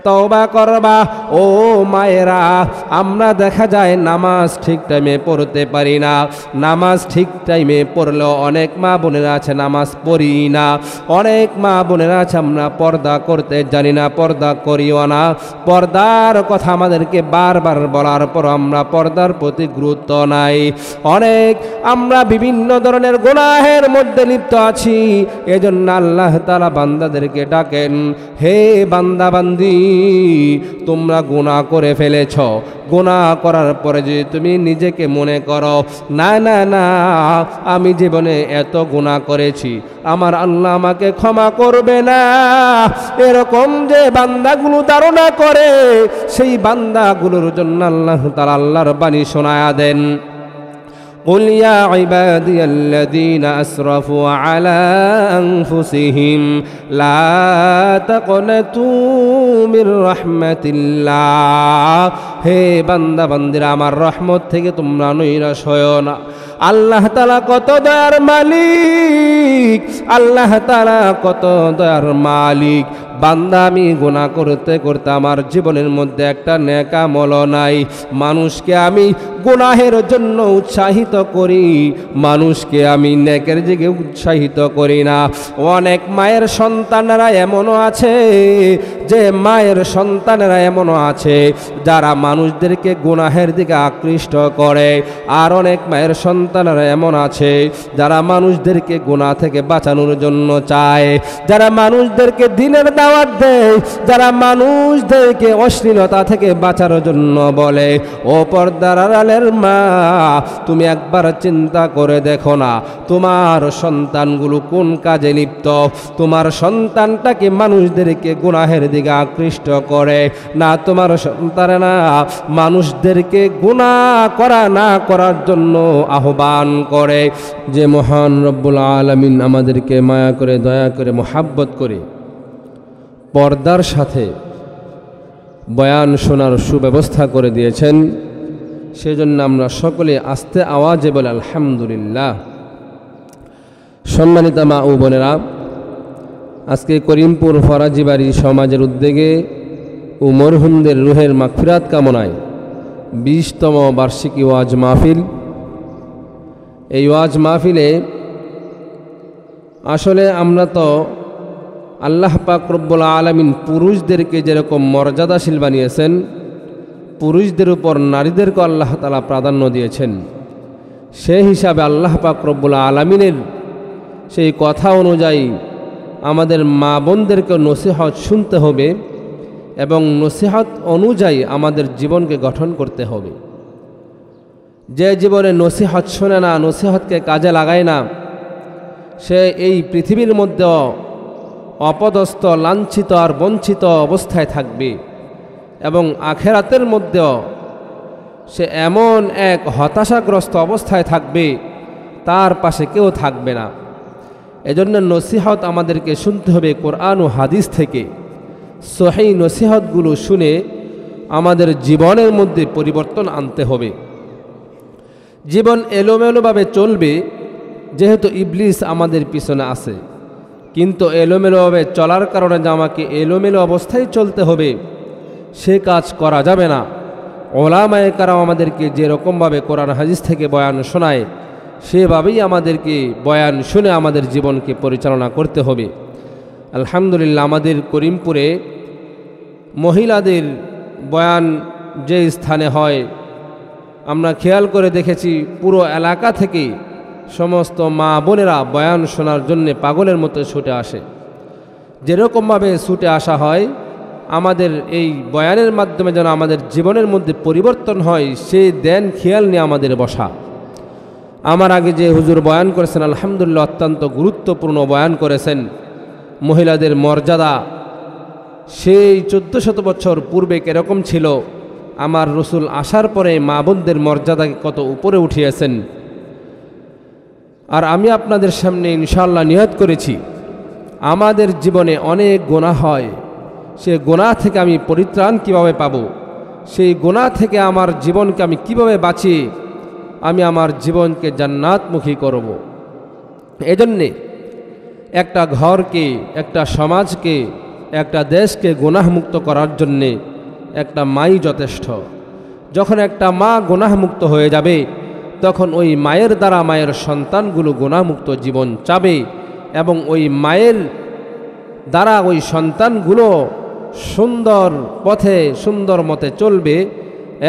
তওবা করবা। ও মায়েরা, আমরা দেখা যায় নামাজ ঠিক টাইমে পড়তে পারি না। নামাজ ঠিক টাইমে পড়লেও অনেক মা বোনেরা আছে নামাজ পড়ি না। অনেক মা বোনেরা আছে আমরা পর্দা করতে জানি না, পর্দা করিও না। পর্দার কথা আমাদেরকে বারবার বলার পর আমরা পর্দার প্রতি গুরুত্ব নাই। অনেক আমরা বিভিন্ন ধরনের গুনাহের মধ্যে লিপ্ত আছি। এজন্য আল্লাহ তাআলা বান্দাদেরকে ডাকেন, হে বান্দা বান্দি, তোমরা গুনাহ করে ফেলেছ। গুনাহ করার পরে যদি তুমি নিজেকে মনে করো না না না, আমি জীবনে এত গুনাহ করেছি, আমার আল্লাহ আমাকে ক্ষমা করবে না, এরকম যে বান্দাগুলো ধারণা করে, সেই বান্দাগুলোর জন্য আল্লাহ তাআলা আল্লাহর বাণী শোনায়া দেন। قل يا عبادي الذين أسرفوا على أنفسهم لا تقنطوا من رحمة الله। হে বান্দা বান্দিরা, আমার রহমত থেকে তোমরা নৈরাশ হয়ো না। আল্লাহ তাআলা কত দয়ার মালিক, আল্লাহ তাআলা কত দয়ার মালিক। বান্দা, আমি গুনাহ করতে করতে আমার জীবনের মধ্যে একটা নেক আমল নাই। মানুষকে আমি গুনাহের জন্য উৎসাহিত করি, মানুষকে আমি নেকের দিকে উৎসাহিত করি না। অনেক মায়ের সন্তানেরা এমনও আছে, যে মায়ের সন্তানেরা এমনও আছে যারা মানুষদেরকে গুনাহের দিকে আকৃষ্ট করে। আর অনেক মায়ের সন্তানেরা এমন আছে যারা মানুষদেরকে গুনাহ থেকে বাঁচানোর জন্য চায়, যারা মানুষদেরকে দিনের দাওয়াত দেয়, যারা মানুষদেরকে অশ্লীলতা থেকে বাঁচানোর জন্য বলে। ও পর্দার আড়ালের মা, তুমি একবার চিন্তা করে দেখো না, তোমার সন্তানগুলো কোন কাজে লিপ্ত? তোমার সন্তানটা কি মানুষদেরকে গুনাহের দিকে আকৃষ্ট করে? না, তোমার সন্তানেরা মানুষদেরকে গুনাহ করা না করার জন্য আহ্বান করে। যে মহান রব্বুল আলামিন আমাদেরকে মায়া করে, দয়া করে, মোহাব্বত করে পর্দার সাথে বয়ান শোনার সুব্যবস্থা করে দিয়েছেন, সেজন্য আমরা সকলে আস্তে আওয়াজে বলে আলহামদুলিল্লাহ। সম্মানিত মা ও বোনেরা, আজকে করিমপুর ফরাজি বাড়ি সমাজের উদ্যোগে ও মরহুমদের রুহের মাগফিরাত কামনায় 20তম বার্ষিকী ওয়াজ মাহফিল। এই ওয়াজ মাহফিলে আসলে আমরা তো আল্লাহ পাক রব্বুল আলামিন পুরুষদেরকে যেরকম মর্যাদাশীল বানিয়েছেন, পুরুষদের উপর নারীদেরকে আল্লাহ তাআলা প্রাধান্য দিয়েছেন। সেই হিসাবে আল্লাহ পাক রব্বুল আলামিনের সেই কথা অনুযায়ী আমাদের মা বোনদেরকে নসিহত শুনতে হবে এবং নসিহত অনুযায়ী আমাদের জীবনকে গঠন করতে হবে। যে জীবনে নসিহত শোনে না, নসিহতকে কাজে লাগায় না, সে এই পৃথিবীর মধ্যে অপদস্থ, লাঞ্ছিত আর বঞ্চিত অবস্থায় থাকবে এবং আখেরাতের মধ্যেও সে এমন এক হতাশাগ্রস্ত অবস্থায় থাকবে, তার পাশে কেউ থাকবে না। এজন্য নসিহত আমাদেরকে শুনতে হবে কোরআন ও হাদিস থেকে। সহিহ নসিহতগুলো শুনে আমাদের জীবনের মধ্যে পরিবর্তন আনতে হবে। জীবন এলোমেলোভাবে চলবে, যেহেতু ইবলিস আমাদের পিছনে আছে, কিন্তু এলোমেলোভাবে চলার কারণে যে আমাকে এলোমেলো অবস্থায় চলতে হবে, সে কাজ করা যাবে না। ওলামায়ে কেরাম আমাদেরকে যেরকমভাবে কোরআন হাদিস থেকে বয়ান শোনায়, সেভাবেই আমাদেরকে বয়ান শুনে আমাদের জীবনকে পরিচালনা করতে হবে। আলহামদুলিল্লাহ, আমাদের করিমপুরে মহিলাদের বয়ান যে স্থানে হয়, আমরা খেয়াল করে দেখেছি পুরো এলাকা থেকে সমস্ত মা বোনেরা বয়ান শোনার জন্যে পাগলের মতো ছুটে আসে। যেরকমভাবে ছুটে আসা হয়, আমাদের এই বয়ানের মাধ্যমে যেন আমাদের জীবনের মধ্যে পরিবর্তন হয়, সেই দেন খেয়াল নিয়ে আমাদের বসা। আমার আগে যে হুজুর বয়ান করেছেন, আলহামদুলিল্লাহ অত্যন্ত গুরুত্বপূর্ণ বয়ান করেছেন। মহিলাদের মর্যাদা সেই 1400 বছর পূর্বে কীরকম ছিল, আমার রসুল আসার পরে মা বোনদের মর্যাদাকে কত উপরে উঠিয়েছেন। আর আমি আপনাদের সামনে ইনশাআল্লাহ নিয়ত করেছি, আমাদের জীবনে অনেক গুনাহ হয়, সে গুনাহ থেকে আমি পরিত্রাণ কিভাবে পাব, সেই গুনাহ থেকে আমার জীবনকে আমি কিভাবে বাঁচিয়ে আমি আমার জীবনকে জান্নাতমুখী করব। এজন্যে একটা ঘরকে, একটা সমাজকে, একটা দেশকে গুনাহমুক্ত করার জন্যে একটা মাই যথেষ্ট। যখন একটা মা গুনাহমুক্ত হয়ে যাবে তখন ওই মায়ের দ্বারা মায়ের সন্তানগুলো গুনাহমুক্ত জীবন চাবে এবং ওই মায়ের দ্বারা ওই সন্তানগুলো সুন্দর পথে সুন্দর মতে চলবে।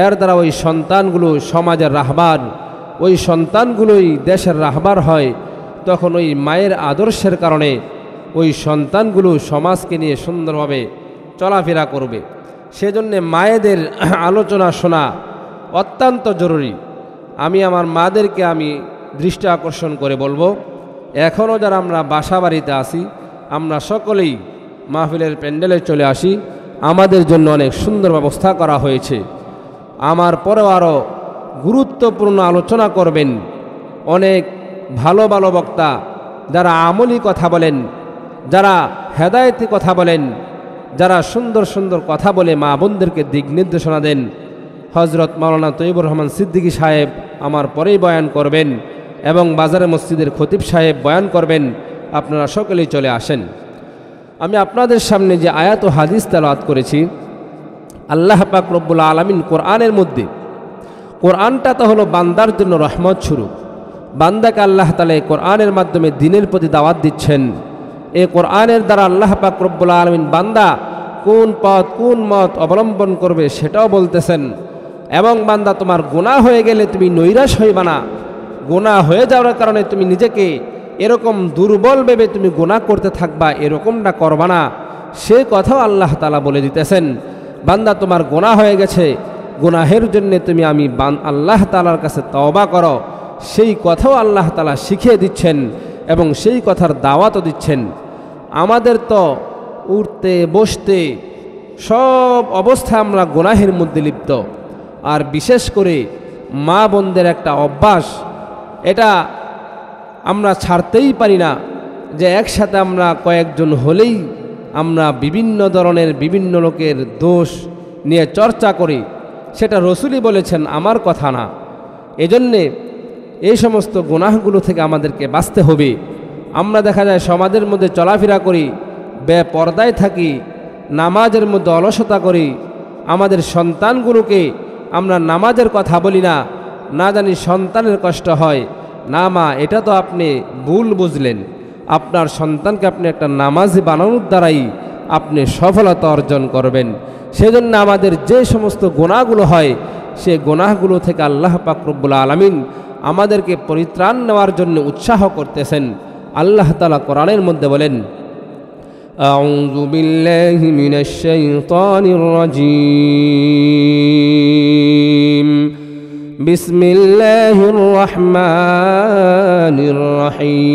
এর দ্বারা ওই সন্তানগুলো সমাজের রাহবার, ওই সন্তানগুলোই দেশের রাহবার হয়। তখন ওই মায়ের আদর্শের কারণে ওই সন্তানগুলো সমাজকে নিয়ে সুন্দরভাবে চলাফেরা করবে। সেজন্যে মায়েদের আলোচনা শোনা অত্যন্ত জরুরি। আমি আমার মাদেরকে দৃষ্টি আকর্ষণ করে বলবো, এখনও যারা আমরা বাসা বাড়িতে আসি, আমরা সকলেই মাহফিলের প্যান্ডেলে চলে আসি। আমাদের জন্য অনেক সুন্দর ব্যবস্থা করা হয়েছে। আমার পরেও আরও গুরুত্বপূর্ণ আলোচনা করবেন অনেক ভালো ভালো বক্তা, যারা আমলি কথা বলেন, যারা হেদায়েতি কথা বলেন, যারা সুন্দর সুন্দর কথা বলে মা বোনদেরকে দিক নির্দেশনা দেন। হজরত মাওলানা তৈয়বুর রহমান সিদ্দিকী সাহেব আমার পরেই বয়ান করবেন এবং বাজারে মসজিদের খতিব সাহেব বয়ান করবেন। আপনারা সকলেই চলে আসেন। আমি আপনাদের সামনে যে আয়াত ও হাদিস তেলাওয়াত করেছি, আল্লাহ পাক রব্বুল আলামিন কোরআনের মধ্যে, কোরআনটা তো হলো বান্দার জন্য রহমত স্বরূপ। বান্দাকে আল্লাহ তাআলা এই কোরআনের মাধ্যমে দ্বীনের প্রতি দাওয়াত দিচ্ছেন। এই কোরআনের দ্বারা আল্লাহ পাক রব্বুল আলামিন বান্দা কোন পথ কোন মত অবলম্বন করবে সেটাও বলতেছেন। এবং বান্দা, তোমার গুনাহ হয়ে গেলে তুমি নৈরাশ হইবা না। গুনাহ হয়ে যাওয়ার কারণে তুমি নিজেকে এরকম দুর্বল ভেবে তুমি গুনাহ করতে থাকবা, এরকমটা করবা না। সে কথাও আল্লাহ তাআলা বলে দিতেছেন, বান্দা তোমার গুনাহ হয়ে গেছে, গুনাহের জন্য তুমি আল্লাহ তাআলার কাছে তওবা করো। সেই কথাও আল্লাহ তাআলা শিখিয়ে দিচ্ছেন এবং সেই কথার দাওয়াতও দিচ্ছেন। আমাদের তো উঠতে বসতে সব অবস্থা আমরা গুনাহের মধ্যে লিপ্ত। আর বিশেষ করে মা বোনদের একটা অভ্যাস, এটা আমরা ছাড়তেই পারি না, যে একসাথে আমরা কয়েকজন হলেই আমরা বিভিন্ন ধরনের বিভিন্ন লোকের দোষ নিয়ে চর্চা করি। সেটা রসুলই বলেছেন, আমার কথা না। এজন্যে এই সমস্ত গুনাহগুলো থেকে আমাদেরকে বাঁচতে হবে। আমরা দেখা যায় সমাজের মধ্যে চলাফেরা করি, বেপরদায় থাকি, নামাজের মধ্যে অলসতা করি। আমাদের সন্তানগুলোকে আমরা নামাজের কথা বলি না, না জানি সন্তানের কষ্ট হয়। না মা, এটা তো আপনি ভুল বুঝলেন। আপনার সন্তানকে আপনি একটা নামাজি বানানোর দ্বারাই আপনি সফলতা অর্জন করবেন। সেজন্য আমাদের যে সমস্ত গুনাহগুলো হয়, সে গুনাহগুলো থেকে আল্লাহ পাক রব্বুল আলামিন আমাদেরকে পরিত্রাণ নেওয়ার জন্য উৎসাহ করতেছেন। আল্লাহ তাআলা কোরআনের মধ্যে বলেন, আউযু বিল্লাহি মিনাশ শাইতানির রাজীম, বিসমিল্লাহির রহমানির রহিম,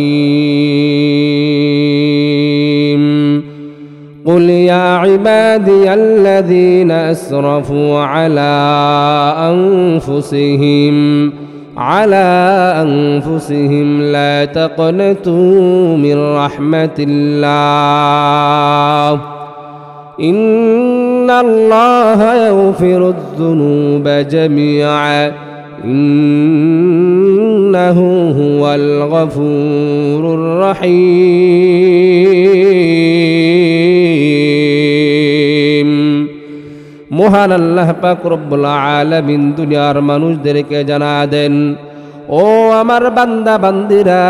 قل يا عبادي الذين أسرفوا على أنفسهم لا تقنطوا من رحمة الله إن الله يغفر الذنوب جميعا إنه هو الغفور الرحيم। মহান আল্লাহ পাক রব্বুল আলামিন দুনিয়ার মানুষদেরকে জানা দেন, ও আমার বান্দা বান্দিরা,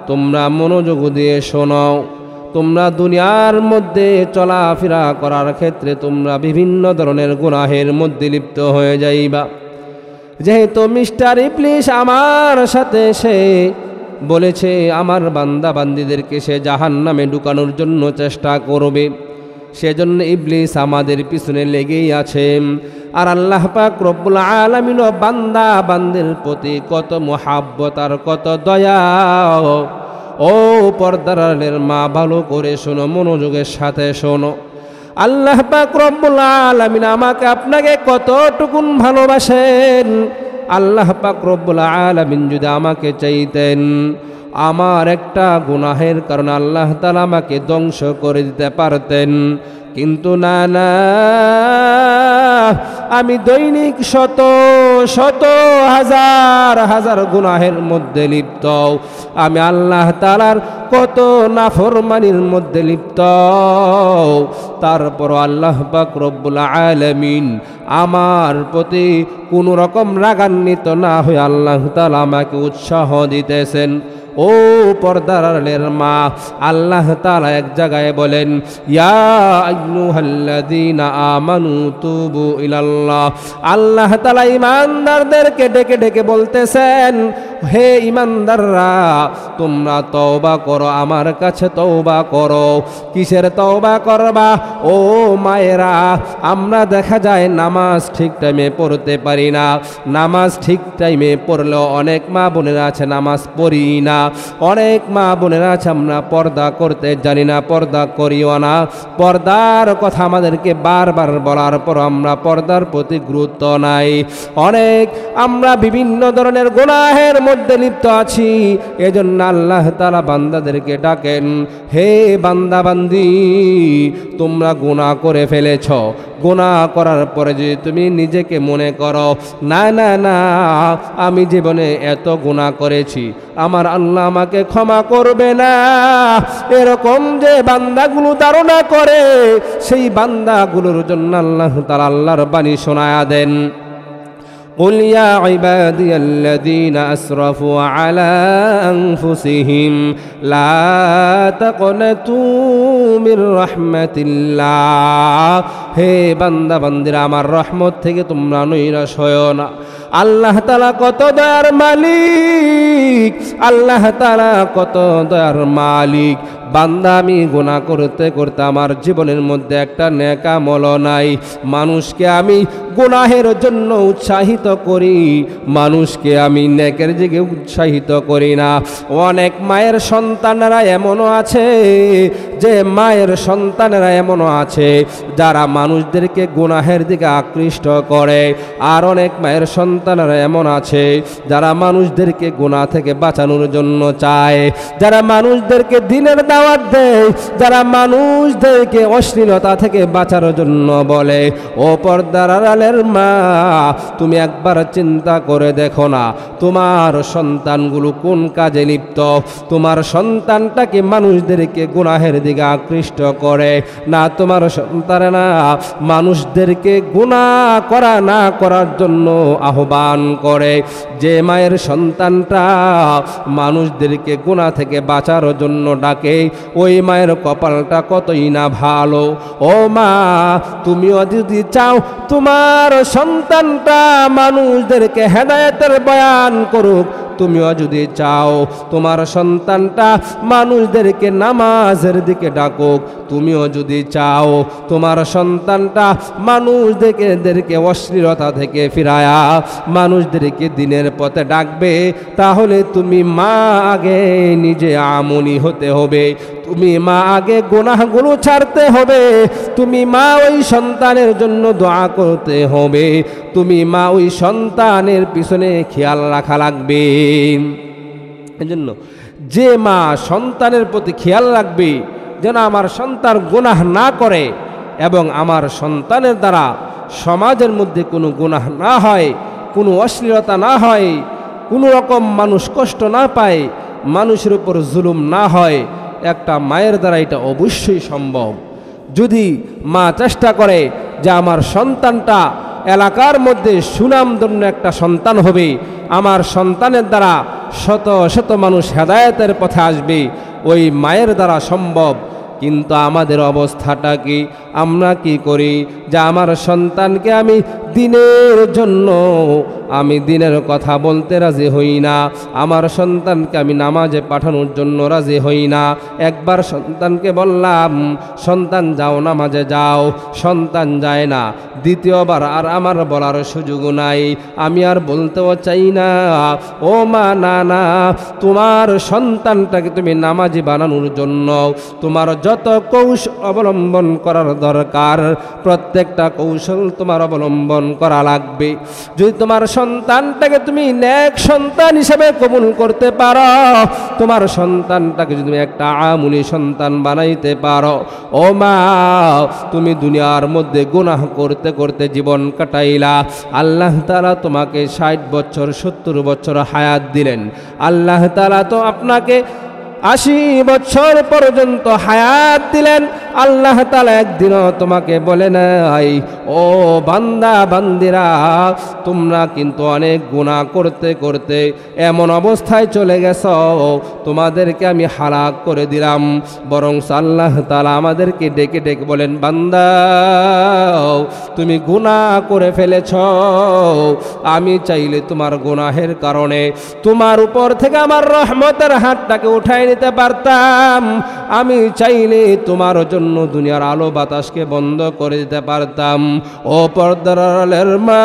তোমরা মনোযোগ দিয়ে শোনো। তোমরা দুনিয়ার মধ্যে চলাফেরা করার ক্ষেত্রে তোমরা বিভিন্ন ধরনের গুনাহের মধ্যে লিপ্ত হয়ে যাইবা। যেহেতু মিস্টার ইবলিস আমার সাথে সে বলেছে আমার বান্দা বান্দিদেরকে সে জাহান্নামে ঢুকানোর জন্য চেষ্টা করবে, সেজন্য ইবলিস আমাদের পিছনে লেগেই আছে। আর আল্লাহ পাক রব্বুল আলামিন বান্দা বান্দির প্রতি কত মুহাব্বত আর কত দয়া। ও পর্দার আড়ালের মা, ভালো করে শোনো, মনোযোগের সাথে শোনো। আল্লাহ পাক রব্বুল আলামিন আমাকে আপনাকে কতটুকুন ভালোবাসেন। আল্লাহ পাক রব্বুল আলামিন যদি আমাকে চাইতেন, আমার একটা গুনাহের কারণে আল্লাহ তাআলা আমাকে ধ্বংস করে দিতে পারতেন, কিন্তু না না, আমি দৈনিক শত শত হাজার হাজার গুনাহের মধ্যে লিপ্ত, আমি আল্লাহ তাআলার কত নাফরমানির মধ্যে লিপ্ত, তারপর আল্লাহ পাক রব্বুল আলামিন আমার প্রতি কোনো রকম রাগান্বিত না হয়ে আল্লাহ তাআলা আমাকে উৎসাহ দিতেছেন। ও পর্দার আড়ালের মা, আল্লাহ তাআলা এক জায়গায় বলেন, ইয়া আইয়ুহাল্লাযীনা আমানু তুবু ইলাল্লাহ। আল্লাহ তাআলা ঈমানদারদেরকে ডেকে ডেকে বলতেছেন, হে ঈমানদাররা, তোমরা তওবা করো, আমার কাছে তওবা করো। কিসের তওবা করবা? ও মায়েরা, আমরা দেখা যায় নামাজ ঠিক টাইমে পড়তে পারি না। নামাজ ঠিক টাইমে পড়লেও অনেক মা বোনেরা আছে নামাজ পড়ি না। অনেক মা বোনেরা আছে আমরা পর্দা করতে জানি না, পর্দা করিও না। পর্দার কথা আমাদেরকে বারবার বলার পর আমরা পর্দার প্রতি গুরুত্ব নাই। অনেক আমরা বিভিন্ন ধরনের গুনাহের মধ্যে লিপ্ত আছি। এজন্য আল্লাহ তাআলা বান্দাদেরকে ডাকেন, হে বান্দা বান্দি, তোমরা গুনাহ করে ফেলেছ। গুনাহ করার পরে যদি তুমি নিজেকে মনে করো, না না না, আমি জীবনে এত গুনাহ করেছি, আমার আল্লাহ আমাকে ক্ষমা করবে না, এরকম যে বান্দাগুলো ধারণা করে, সেই বান্দাগুলোর জন্য আল্লাহ তাআলা আল্লাহর বাণী শোনায়া দেন। قل يا عبادي الذين أسرفوا على أنفسهم لا تقنطوا من رحمة الله। হে বান্দা বান্দিরা, আমার রহমত থেকে তোমরা নৈরাশ হয়ো না। আল্লাহ তাআলা কত দয়ার মালিক, আল্লাহ তাআলা কত দয়ার মালিক। বান্দা, আমি গুনাহ করতে করতে আমার জীবনের মধ্যে একটা নেক আমল নাই। মানুষকে আমি গুনাহের জন্য উৎসাহিত করি, মানুষকে আমি নেকের দিকে উৎসাহিত করি না। অনেক মায়ের সন্তানেরা এমনও আছে, যে মায়ের সন্তানেরা এমনও আছে যারা মানুষদেরকে গুনাহের দিকে আকৃষ্ট করে। আর অনেক মায়ের সন্তানেরা এমন আছে যারা মানুষদেরকে গুনাহ থেকে বাঁচানোর জন্য চায়, যারা মানুষদেরকে দিনের দাওয়াত দেয়, যারা মানুষদেরকে অশ্লীলতা থেকে বাঁচানোর জন্য বলে। ও পর্দার আড়ালের মা, তুমি একবার চিন্তা করে দেখো না, তোমার সন্তানগুলো কোন কাজে লিপ্ত? তোমার সন্তানটাকে মানুষদেরকে গুনাহের দিকে আকৃষ্ট করে না, তোমার সন্তানেরা মানুষদেরকে গুনাহ করা না করার জন্য আহ্বান করে। যে মায়ের সন্তানটা মানুষদেরকে গুনাহ থেকে বাঁচার জন্য ডাকে, ওই মায়ের কপালটা কতই না ভালো। ও মা, তুমিও যদি চাও তোমার সন্তানটা মানুষদেরকে হেদায়েতের বয়ান করুক, তুমিও যদি চাও তোমার সন্তানটা মানুষদেরকে নামাজের দিকে ডাকুক, তুমিও যদি চাও তোমার সন্তানটা মানুষদেরকে অশ্লীলতা থেকে ফিরায়া মানুষদেরকে দিনের পথে ডাকবে, তাহলে তুমি মা আগে নিজে আমলি হতে হবে। তুমি মা আগে গুনাহগুলো ছাড়তে হবে। তুমি মা ওই সন্তানের জন্য দোয়া করতে হবে। তুমি মা ওই সন্তানের পিছনে খেয়াল রাখা লাগবে। এজন্য যে মা সন্তানের প্রতি খেয়াল রাখবে যেন আমার সন্তান গুনাহ না করে এবং আমার সন্তানের দ্বারা সমাজের মধ্যে কোনো গুনাহ না হয়, কোনো অশ্লীলতা না হয়, কোনো রকম মানুষ কষ্ট না পায়, মানুষের উপর জুলুম না হয়, একটা মায়ের দ্বারা এটা অবশ্যই সম্ভব। যদি মা চেষ্টা করে যে আমার সন্তানটা এলাকার মধ্যে সুনামধন্য একটা সন্তান হবে, আমার সন্তানের দ্বারা শত শত মানুষ হেদায়েতের পথে আসবে, ওই মায়ের দ্বারা সম্ভব। কিন্তু আমাদের অবস্থাটা কি? আমরা কি করি যে আমার সন্তানকে আমি দিনের জন্য আমি দিনের কথা বলতে রাজি হই না, আমার সন্তানকে আমি নামাজে পাঠানোর জন্য রাজি হই না। একবার সন্তানকে বললাম, সন্তান যাও নামাজে যাও, সন্তান যায় না। দ্বিতীয়বার আর আমার বলার সুযোগ নাই, আমি আর বলতেও চাই না। ও মা, না না, তোমার সন্তানটাকে তুমি নামাজি বানানোর জন্য তোমার যত কৌশল অবলম্বন করার দরকার, প্রত্যেকটা কৌশল তোমার অবলম্বন করা লাগবে। যদি তোমার সন্তানটাকে তুমি নেক সন্তান হিসেবে কবুল করতে পারো, তোমার সন্তানটাকে যদি তুমি একটা আমুলি সন্তান বানাইতে পারো, ও মা তুমি দুনিয়ার মধ্যে গুনাহ করতে করতে জীবন কাটাইলা, আল্লাহ তাআলা তোমাকে 60 বছর 70 বছর হায়াত দিলেন, আল্লাহ তাআলা তো আপনাকে 80 বছর পর্যন্ত হায়াত দিলেন, আল্লাহ তাআলা একদিনও তোমাকে বলে নাই ও বান্দা বান্দিরা তোমরা কিন্তু অনেক গুনাহ করতে করতে এমন অবস্থায় চলে গেছো, তোমাদেরকে আমি হালাক করে দিলাম। বরং আল্লাহ তাআলা আমাদেরকে ডেকে ডেকে বলেন, বান্দা তুমি গুনাহ করে ফেলেছ, আমি চাইলে তোমার গুনাহের কারণে তোমার উপর থেকে আমার রহমতের হাতটাকে উঠায় নিতে পারতাম, আমি চাইলে তোমার জন্য দুনিয়ার আলো বাতাসকে বন্ধ করে দিতে পারতাম। ও পর্দার আড়ালের মা।